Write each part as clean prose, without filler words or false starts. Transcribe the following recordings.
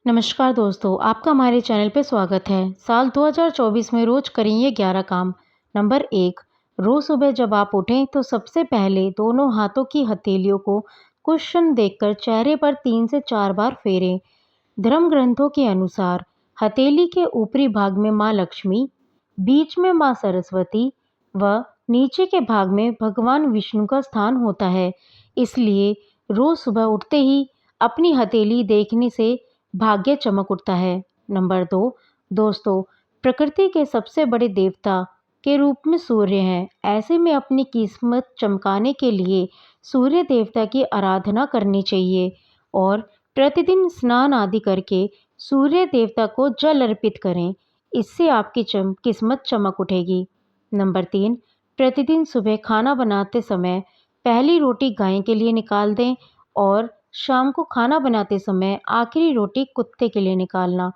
नमस्कार दोस्तों, आपका हमारे चैनल पे स्वागत है। साल 2024 में रोज़ करें ये 11 काम। नंबर 1, रोज़ सुबह जब आप उठें तो सबसे पहले दोनों हाथों की हथेलियों को कुशन देकर चेहरे पर 3 से 4 बार फेरें। धर्म ग्रंथों के अनुसार हथेली के ऊपरी भाग में माँ लक्ष्मी, बीच में माँ सरस्वती व नीचे के भाग में भगवान विष्णु का स्थान होता है। इसलिए रोज़ सुबह उठते ही अपनी हथेली देखने से भाग्य चमक उठता है। नंबर 2, दोस्तों, प्रकृति के सबसे बड़े देवता के रूप में सूर्य हैं। ऐसे में अपनी किस्मत चमकाने के लिए सूर्य देवता की आराधना करनी चाहिए और प्रतिदिन स्नान आदि करके सूर्य देवता को जल अर्पित करें। इससे आपकी किस्मत चमक उठेगी। नंबर 3, प्रतिदिन सुबह खाना बनाते समय पहली रोटी गाय के लिए निकाल दें और शाम को खाना बनाते समय आखिरी रोटी कुत्ते के लिए निकालना।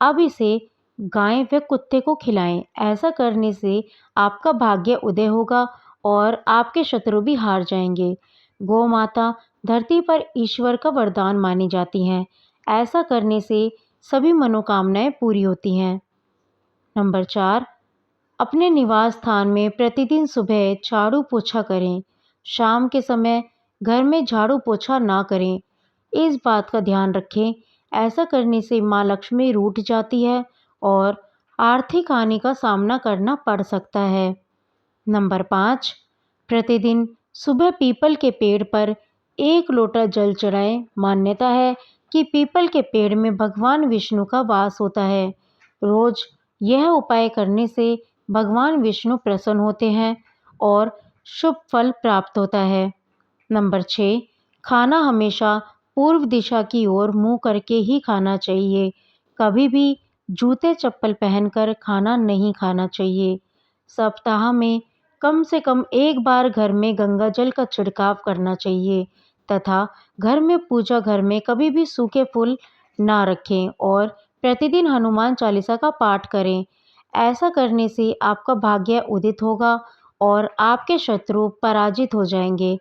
अब इसे गाय व कुत्ते को खिलाएं। ऐसा करने से आपका भाग्य उदय होगा और आपके शत्रु भी हार जाएंगे। गौ माता धरती पर ईश्वर का वरदान मानी जाती हैं। ऐसा करने से सभी मनोकामनाएं पूरी होती हैं। नंबर 4, अपने निवास स्थान में प्रतिदिन सुबह झाड़ू पोछा करें। शाम के समय घर में झाड़ू पोछा ना करें। इस बात का ध्यान रखें। ऐसा करने से माँ लक्ष्मी रूठ जाती है और आर्थिक हानि का सामना करना पड़ सकता है। नंबर 5, प्रतिदिन सुबह पीपल के पेड़ पर 1 लोटा जल चढ़ाएं। मान्यता है कि पीपल के पेड़ में भगवान विष्णु का वास होता है। रोज यह उपाय करने से भगवान विष्णु प्रसन्न होते हैं और शुभ फल प्राप्त होता है। नंबर 6, खाना हमेशा पूर्व दिशा की ओर मुंह करके ही खाना चाहिए। कभी भी जूते चप्पल पहनकर खाना नहीं खाना चाहिए। सप्ताह में कम से कम 1 बार घर में गंगा जल का छिड़काव करना चाहिए तथा घर में पूजा घर में कभी भी सूखे फूल ना रखें और प्रतिदिन हनुमान चालीसा का पाठ करें। ऐसा करने से आपका भाग्य उदित होगा और आपके शत्रु पराजित हो जाएंगे।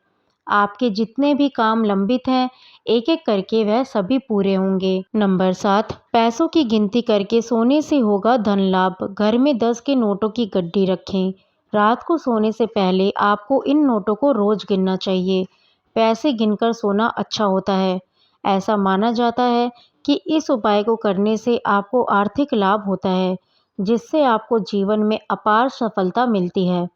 आपके जितने भी काम लंबित हैं, एक-एक करके वह सभी पूरे होंगे। नंबर 7, पैसों की गिनती करके सोने से होगा धन लाभ। घर में 10 के नोटों की गड्डी रखें। रात को सोने से पहले आपको इन नोटों को रोज गिनना चाहिए। पैसे गिनकर सोना अच्छा होता है। ऐसा माना जाता है कि इस उपाय को करने से आपको आर्थिक लाभ होता है, जिससे आपको जीवन में अपार सफलता मिलती है।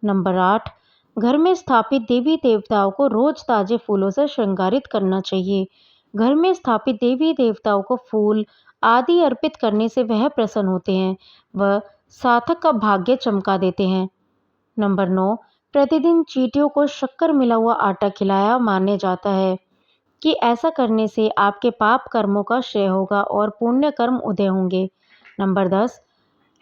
नंबर 8, घर में स्थापित देवी देवताओं को रोज ताजे फूलों से श्रृंगारित करना चाहिए। घर में स्थापित देवी देवताओं को फूल आदि अर्पित करने से वह प्रसन्न होते हैं व सार्थक का भाग्य चमका देते हैं। नंबर 9, प्रतिदिन चींटियों को शक्कर मिला हुआ आटा खिलाया माना जाता है कि ऐसा करने से आपके पाप कर्मों का क्षय होगा और पुण्य कर्म उदय होंगे। नंबर 10,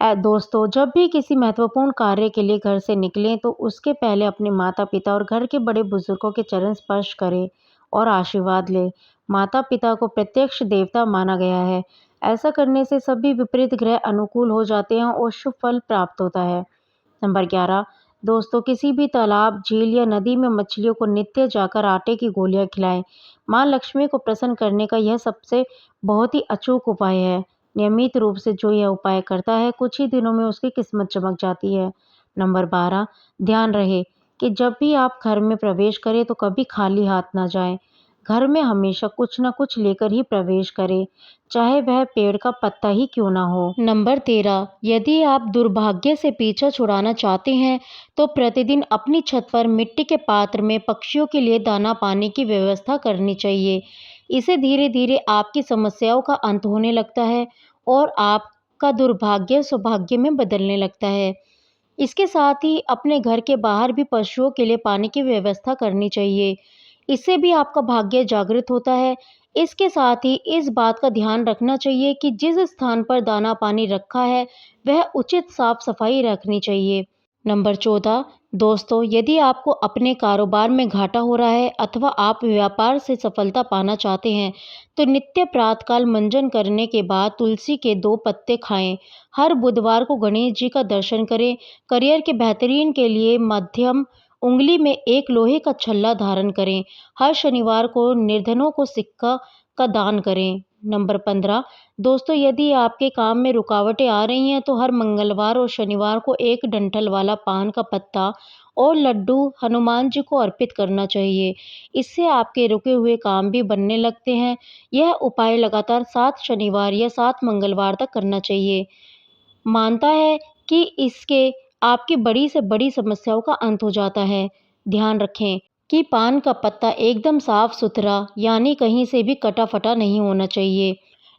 दोस्तों, जब भी किसी महत्वपूर्ण कार्य के लिए घर से निकलें तो उसके पहले अपने माता पिता और घर के बड़े बुजुर्गों के चरण स्पर्श करें और आशीर्वाद लें। माता पिता को प्रत्यक्ष देवता माना गया है। ऐसा करने से सभी विपरीत ग्रह अनुकूल हो जाते हैं और शुभ फल प्राप्त होता है। नंबर 11, दोस्तों, किसी भी तालाब, झील या नदी में मछलियों को नित्य जाकर आटे की गोलियां खिलाएं। माँ लक्ष्मी को प्रसन्न करने का यह सबसे बहुत ही अचूक उपाय है। नियमित रूप से जो यह उपाय करता है, कुछ ही दिनों में उसकी किस्मत चमक जाती है। नंबर 12, ध्यान रहे कि जब भी आप घर में प्रवेश करें तो कभी खाली हाथ ना जाएं। घर में हमेशा कुछ न कुछ लेकर ही प्रवेश करें, चाहे वह पेड़ का पत्ता ही क्यों ना हो। नंबर 13, यदि आप दुर्भाग्य से पीछा छुड़ाना चाहते हैं तो प्रतिदिन अपनी छत पर मिट्टी के पात्र में पक्षियों के लिए दाना पानी की व्यवस्था करनी चाहिए। इससे धीरे धीरे आपकी समस्याओं का अंत होने लगता है और आपका दुर्भाग्य सौभाग्य में बदलने लगता है। इसके साथ ही अपने घर के बाहर भी पशुओं के लिए पानी की व्यवस्था करनी चाहिए। इससे भी आपका भाग्य जागृत होता है। इसके साथ ही इस बात का ध्यान रखना चाहिए कि जिस स्थान पर दाना पानी रखा है वह उचित साफ सफाई रखनी चाहिए। नंबर 14, दोस्तों, यदि आपको अपने कारोबार में घाटा हो रहा है अथवा आप व्यापार से सफलता पाना चाहते हैं तो नित्य प्रातःकाल मंजन करने के बाद तुलसी के 2 पत्ते खाएं। हर बुधवार को गणेश जी का दर्शन करें। करियर के बेहतरीन के लिए मध्यम उंगली में एक लोहे का छल्ला धारण करें। हर शनिवार को निर्धनों को सिक्का का दान करें। नंबर 15 दोस्तों, यदि आपके काम में रुकावटें आ रही हैं तो हर मंगलवार और शनिवार को एक डंठल वाला पान का पत्ता और लड्डू हनुमान जी को अर्पित करना चाहिए। इससे आपके रुके हुए काम भी बनने लगते हैं। यह उपाय लगातार 7 शनिवार या 7 मंगलवार तक करना चाहिए। मानता है कि इसके आपकी बड़ी से बड़ी समस्याओं का अंत हो जाता है। ध्यान रखें कि पान का पत्ता एकदम साफ-सुथरा यानी कहीं से भी कटा-फटा नहीं होना चाहिए।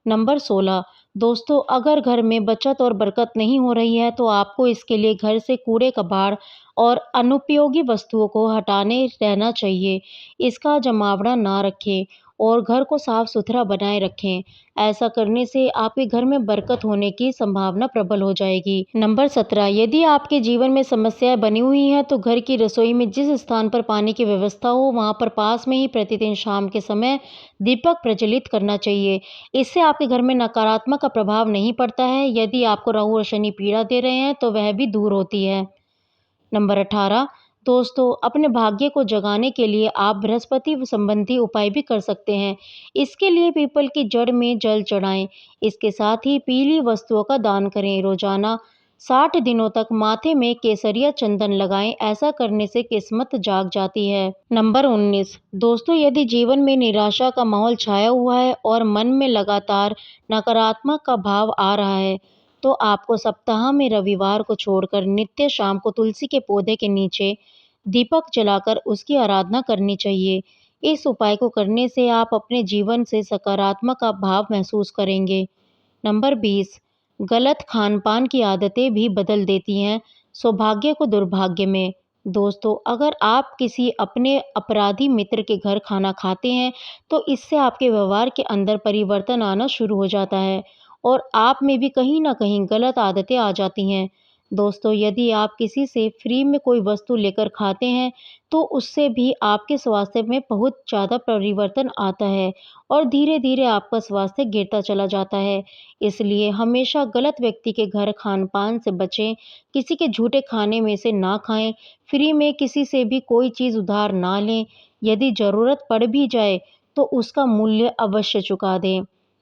नंबर 16 दोस्तों, अगर घर में बचत और बरकत नहीं हो रही है तो आपको इसके लिए घर से कूड़े-कबाड़ और अनुपयोगी वस्तुओं को हटाने रहना चाहिए। इसका जमावड़ा ना रखें और घर को साफ-सुथरा बनाए रखें। ऐसा करने से आपके घर में बरकत होने की संभावना प्रबल हो जाएगी। नंबर 17 यदि आपके जीवन में समस्याएं बनी हुई हैं तो घर की रसोई में जिस स्थान पर पानी की व्यवस्था हो वहां पर पास में ही प्रतिदिन शाम के समय दीपक प्रज्वलित करना चाहिए। इससे आपके घर में नकारात्मक का प्रभाव नहीं पड़ता है। यदि आपको राहु और शनि पीड़ा दे रहे हैं तो वह भी दूर होती है। नंबर 18 दोस्तों, अपने भाग्य को जगाने के लिए आप बृहस्पति संबंधी उपाय भी कर सकते हैं। इसके लिए पीपल की जड़ में जल चढ़ाएं। इसके साथ ही पीली वस्तुओं का दान करें। रोजाना 60 दिनों तक माथे में केसरिया चंदन लगाएं। ऐसा करने से किस्मत जाग जाती है। नंबर 19 दोस्तों, यदि जीवन में निराशा का माहौल छाया हुआ है और मन में लगातार नकारात्मक का भाव आ रहा है तो आपको सप्ताह में रविवार को छोड़कर नित्य शाम को तुलसी के पौधे के नीचे दीपक जलाकर उसकी आराधना करनी चाहिए। इस उपाय को करने से आप अपने जीवन से सकारात्मक का भाव महसूस करेंगे। नंबर 20 गलत खान-पान की आदतें भी बदल देती हैं सौभाग्य को दुर्भाग्य में। दोस्तों, अगर आप किसी अपने अपराधी मित्र के घर खाना खाते हैं, तो इससे आपके व्यवहार के अंदर परिवर्तन आना शुरू हो जाता है और आप में भी कहीं न कहीं गलत आदतें आ जाती हैं। दोस्तों, यदि आप किसी से फ्री में कोई वस्तु लेकर खाते हैं, तो उससे भी आपके स्वास्थ्य में बहुत ज़्यादा परिवर्तन आता है और धीरे-धीरे आपका स्वास्थ्य गिरता चला जाता है। इसलिए हमेशा गलत व्यक्ति के घर खान-पान से बचें, किसी के झूठे खाने में से ना खाएँ, फ्री में किसी से भी कोई चीज़ उधार ना लें। यदि ज़रूरत पड़ भी जाए, तो उसका मूल्य अवश्य चुका दें।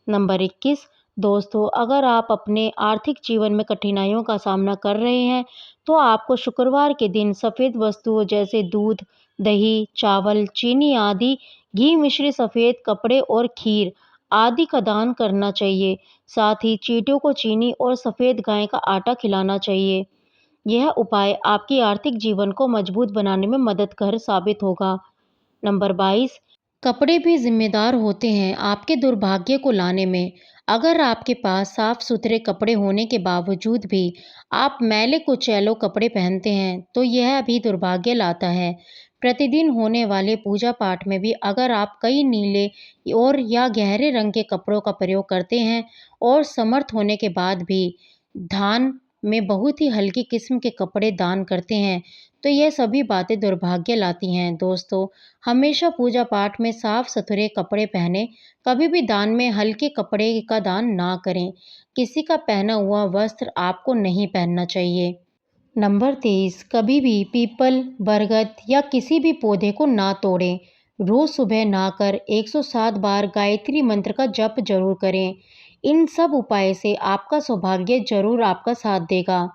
नंबर 21 दोस्तों, अगर आप अपने आर्थिक जीवन में कठिनाइयों का सामना कर रहे हैं, तो आपको शुक्रवार के दिन सफ़ेद वस्तुओं जैसे दूध, दही, चावल, चीनी आदि, घी मिश्रित सफ़ेद कपड़े और खीर आदि का दान करना चाहिए। साथ ही चींटियों को चीनी और सफ़ेद गाय का आटा खिलाना चाहिए। यह उपाय आपकी आर्थिक जीवन को मजबूत बनाने में मददगार साबित होगा। नंबर 22 कपड़े भी जिम्मेदार होते हैं आपके दुर्भाग्य को लाने में। अगर आपके पास साफ सुथरे कपड़े होने के बावजूद भी आप मैले कुचैलो कपड़े पहनते हैं तो यह भी दुर्भाग्य लाता है। प्रतिदिन होने वाले पूजा पाठ में भी अगर आप कई नीले और या गहरे रंग के कपड़ों का प्रयोग करते हैं और समर्थ होने के बाद भी दान में बहुत ही हल्की किस्म के कपड़े दान करते हैं तो यह सभी बातें दुर्भाग्य लाती हैं। दोस्तों, हमेशा पूजा पाठ में साफ सुथरे कपड़े पहने, कभी भी दान में हल्के कपड़े का दान ना करें। किसी का पहना हुआ वस्त्र आपको नहीं पहनना चाहिए। नंबर 23 कभी भी पीपल, बरगद या किसी भी पौधे को ना तोड़ें। रोज सुबह नहाकर 107 बार गायत्री मंत्र का जप जरूर करें। इन सब उपाय से आपका सौभाग्य जरूर आपका साथ देगा।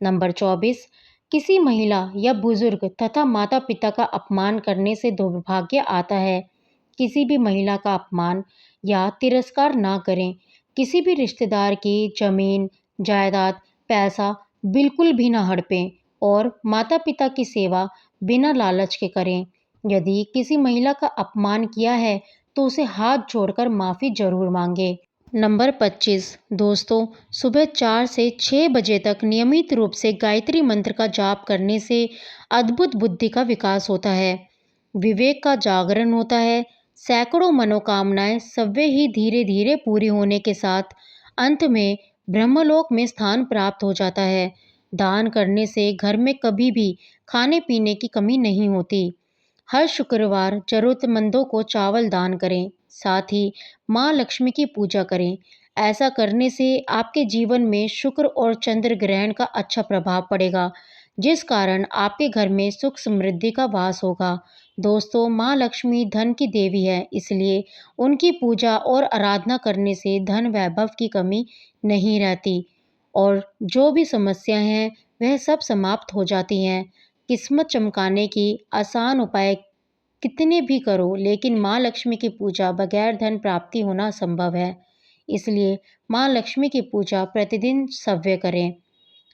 नंबर 24 किसी महिला या बुजुर्ग तथा माता पिता का अपमान करने से दुर्भाग्य आता है। किसी भी महिला का अपमान या तिरस्कार ना करें। किसी भी रिश्तेदार की जमीन, जायदाद, पैसा बिल्कुल भी ना हड़पें और माता पिता की सेवा बिना लालच के करें। यदि किसी महिला का अपमान किया है तो उसे हाथ जोड़कर माफ़ी जरूर मांगे। नंबर 25 दोस्तों, सुबह 4 से 6 बजे तक नियमित रूप से गायत्री मंत्र का जाप करने से अद्भुत बुद्धि का विकास होता है, विवेक का जागरण होता है। सैकड़ों मनोकामनाएं सवे ही धीरे धीरे पूरी होने के साथ अंत में ब्रह्मलोक में स्थान प्राप्त हो जाता है। दान करने से घर में कभी भी खाने पीने की कमी नहीं होती। हर शुक्रवार जरूरतमंदों को चावल दान करें। साथ ही माँ लक्ष्मी की पूजा करें। ऐसा करने से आपके जीवन में शुक्र और चंद्र ग्रहण का अच्छा प्रभाव पड़ेगा, जिस कारण आपके घर में सुख समृद्धि का वास होगा। दोस्तों, माँ लक्ष्मी धन की देवी है, इसलिए उनकी पूजा और आराधना करने से धन वैभव की कमी नहीं रहती और जो भी समस्याएं हैं वह सब समाप्त हो जाती हैं। किस्मत चमकाने की आसान उपाय कितने भी करो, लेकिन माँ लक्ष्मी की पूजा बगैर धन प्राप्ति होना असंभव है। इसलिए माँ लक्ष्मी की पूजा प्रतिदिन सव्य करें।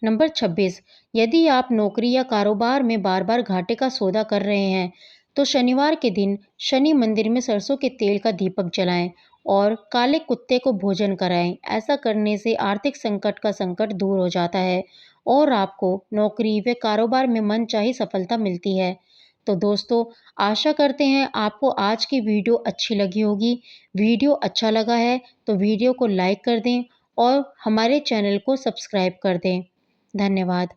नंबर 26, यदि आप नौकरी या कारोबार में बार बार घाटे का सौदा कर रहे हैं तो शनिवार के दिन शनि मंदिर में सरसों के तेल का दीपक जलाएं और काले कुत्ते को भोजन कराएं। ऐसा करने से आर्थिक संकट का संकट दूर हो जाता है और आपको नौकरी व कारोबार में मनचाही सफलता मिलती है। तो दोस्तों, आशा करते हैं आपको आज की वीडियो अच्छी लगी होगी। वीडियो अच्छा लगा है तो वीडियो को लाइक कर दें और हमारे चैनल को सब्सक्राइब कर दें। धन्यवाद।